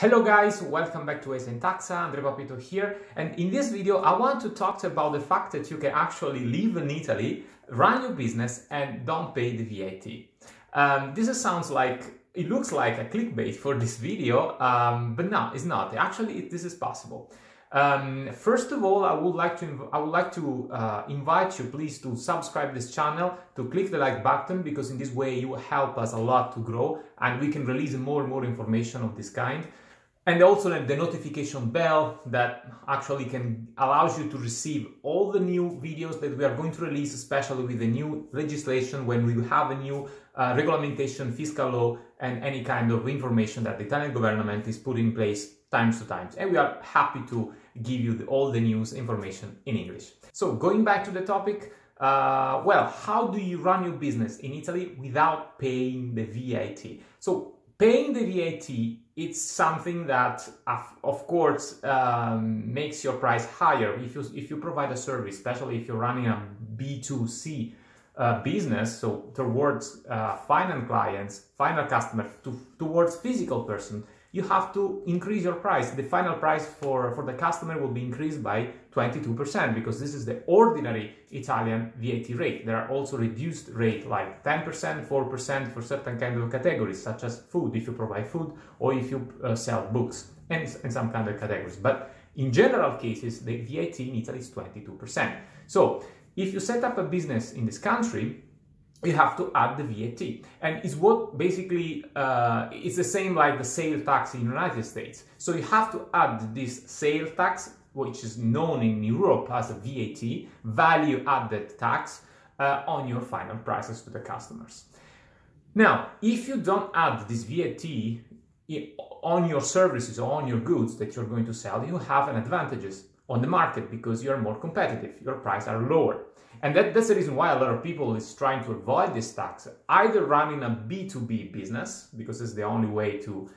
Hello guys, welcome back to ESENtaxa, Andrea Papito here, and in this video I want to talk about the fact that you can actually live in Italy, run your business and don't pay the VAT. It looks like a clickbait for this video, but no, it's not. Actually, this is possible. First of all, I would like to invite you please to subscribe this channel, to click the like button, because in this way you will help us a lot to grow and we can release more and more information of this kind. And also the notification bell that actually allows you to receive all the new videos that we are going to release, especially with the new legislation, when we have a new regulation, fiscal law, and any kind of information that the Italian government is putting in place times to times. And we are happy to give you all the news information in English. So going back to the topic, well, how do you run your business in Italy without paying the VAT? So paying the VAT, it's something that, of course, makes your price higher if you provide a service, especially if you're running a B2C business, so towards final clients, final customers, towards physical person. You have to increase your price. The final price for the customer will be increased by 22% because this is the ordinary Italian VAT rate. There are also reduced rate like 10%, 4% for certain kind of categories, such as food, if you provide food, or if you sell books, and some kind of categories. But in general cases, the VAT in Italy is 22%. So if you set up a business in this country, you have to add the VAT, and it's what basically it's the same like the sales tax in the United States. So you have to add this sales tax, which is known in Europe as a VAT, value added tax, on your final prices to the customers. Now, if you don't add this VAT on your services or on your goods that you're going to sell, you have an advantages on the market because you're more competitive, your prices are lower. And that's the reason why a lot of people is trying to avoid this tax, either running a B2B business, because it's the only way to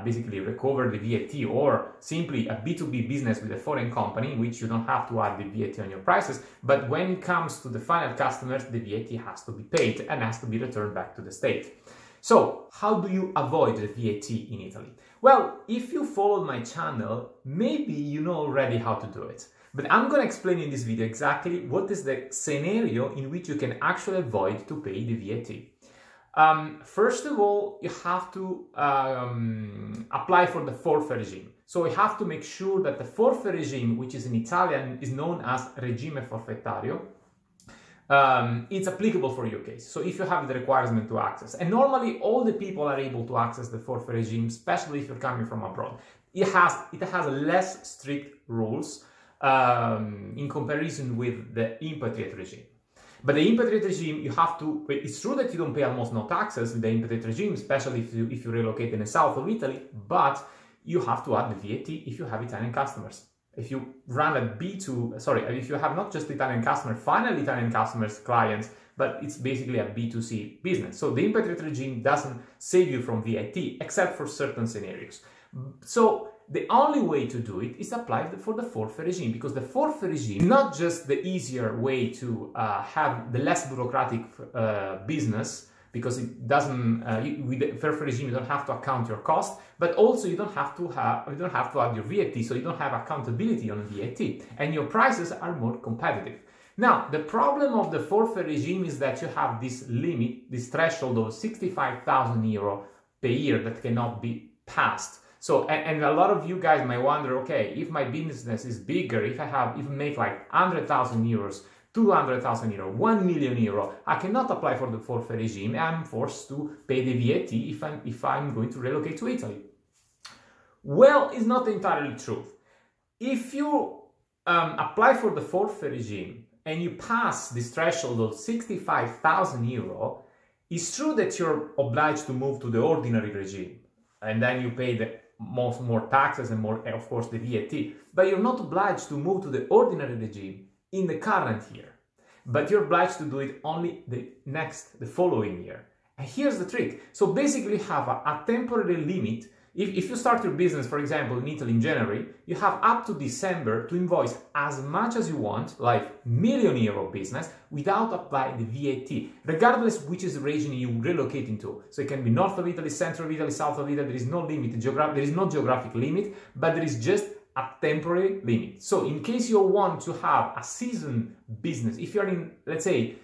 basically recover the VAT, or simply a B2B business with a foreign company, in which you don't have to add the VAT on your prices. But when it comes to the final customers, the VAT has to be paid and has to be returned back to the state. So how do you avoid the VAT in Italy? Well, if you followed my channel, maybe you know already how to do it. But I'm going to explain in this video exactly what is the scenario in which you can actually avoid to pay the VAT. First of all, you have to apply for the forfait regime. So you have to make sure that the forfait regime, which is in Italian, is known as regime forfettario, it's applicable for your case. So if you have the requirement to access, and normally all the people are able to access the forfait regime, especially if you're coming from abroad. It has less strict rules in comparison with the impatriate regime. But the impatriate regime, it's true that you don't pay almost no taxes in the impatriate regime, especially if you relocate in the south of Italy, but you have to add the VAT if you have Italian customers. If you run if you have not just Italian customers, final Italian customers, clients, but it's basically a B2C business. So the impatriate regime doesn't save you from VAT, except for certain scenarios. So the only way to do it is apply for the forfait regime, because the forfait regime is not just the easier way to have the less bureaucratic business, because it doesn't with the forfait regime you don't have to account your cost, but also you don't have to add your VAT, so you don't have accountability on VAT, and your prices are more competitive. Now, the problem of the forfait regime is that you have this limit, this threshold of 65,000 euro per year that cannot be passed. So, and a lot of you guys might wonder, okay, if my business is bigger, if I make like 100,000 euros, 200,000 euro, 1 million euro, I cannot apply for the forfait regime. I'm forced to pay the VAT if I'm going to relocate to Italy. Well, it's not entirely true. If you apply for the forfait regime and you pass this threshold of 65,000 euro, it's true that you're obliged to move to the ordinary regime, and then you pay the more taxes and more, of course, the VAT. But you're not obliged to move to the ordinary regime in the current year, but you're obliged to do it only the following year. And here's the trick. So basically you have a temporary limit If you start your business, for example, in Italy in January, you have up to December to invoice as much as you want, like €1,000,000 business, without applying the VAT, regardless which is the region you relocate into. So it can be north of Italy, central of Italy, south of Italy. There is no limit, there is no geographic limit, but there is just a temporary limit. So in case you want to have a season business, if you're in, let's say,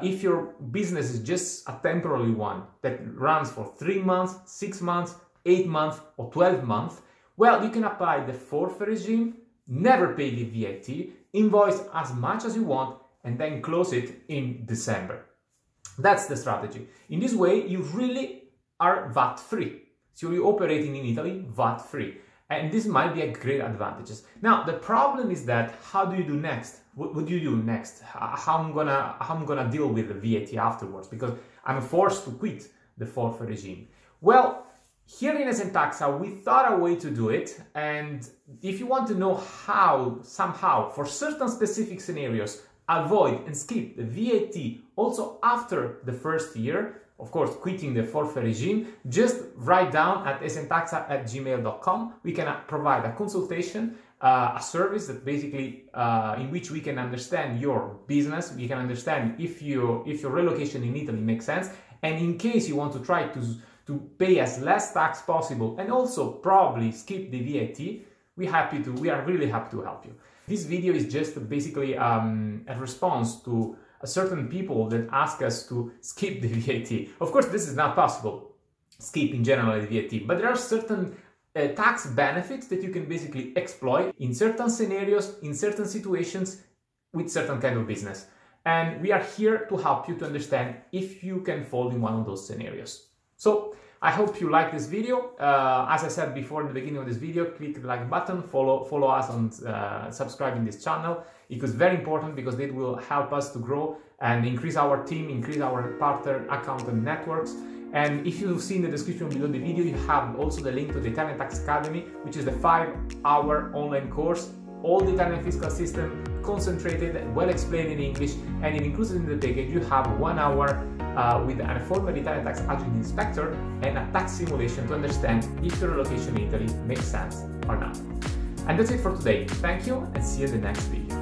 if your business is just a temporary one that runs for 3 months, 6 months, 8 months or 12 months, well, you can apply the forfeit regime, never pay the VAT, invoice as much as you want, and then close it in December. That's the strategy. In this way, you really are VAT free. So you're operating in Italy VAT free. And this might be a great advantage. Now, the problem is that how do you do next? What do you do next? How I'm gonna deal with the VAT afterwards? Because I'm forced to quit the forfeit regime. Well, here in ESENtaxa, we thought a way to do it, and if you want to know how, somehow, for certain specific scenarios, avoid and skip the VAT also after the first year, of course, quitting the forfeit regime, just write down at esentaxa@gmail.com. We can provide a consultation, a service that basically in which we can understand your business, we can understand if your relocation in Italy makes sense, and in case you want to try to pay as less tax possible and also probably skip the VAT, we are really happy to help you. This video is just basically a response to a certain people that ask us to skip the VAT. Of course, this is not possible, skip in general the VAT, but there are certain tax benefits that you can basically exploit in certain scenarios, in certain situations, with certain kind of business. And we are here to help you to understand if you can fall in one of those scenarios. So I hope you like this video. As I said before in the beginning of this video, click the like button, follow us on subscribing this channel. It is very important because it will help us to grow and increase our team, increase our partner accountant networks. And if you've seen the description below the video, you have also the link to the Italian Tax Academy, which is the 5-hour online course, all the Italian fiscal system concentrated, well explained in English, and it includes in the package you have 1 hour with a former Italian tax agent inspector and a tax simulation to understand if your relocation in Italy makes sense or not. And that's it for today. Thank you and see you in the next video.